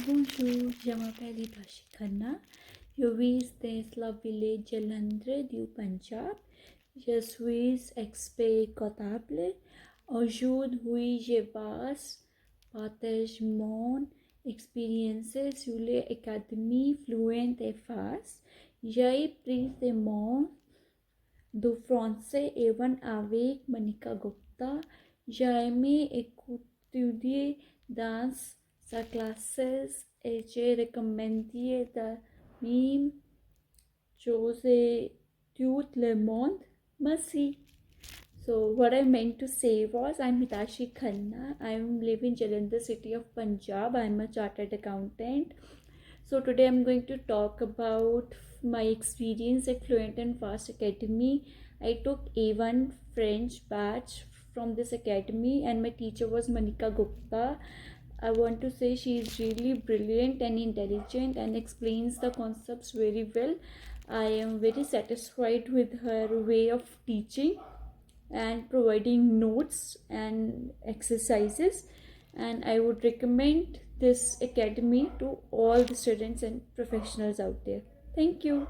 Bonjour, je m'appelle Jobseeker. Je vis dans la ville Jalandhar du Punjab. Je suis expert comptable. Aujourd'hui, je partage mon expérience sur l'académie Fluent Fast. J'ai pris des mots du français even avec Monica Gupta. J'ai écouté dans sa classe et j'ai recommandé the meme Jose tout le monde. Merci. So what I meant to say was, I'm Hitashi Khanna. I live in Jalandhar city of Punjab. I'm a chartered accountant. So today I'm going to talk about my experience at Fluent and Fast Academy. I took A1 French batch from this academy and my teacher was Monica Gupta. I want to say she is really brilliant and intelligent and explains the concepts very well. I am very satisfied with her way of teaching and providing notes and exercises, and I would recommend this academy to all the students and professionals out there. Thank you.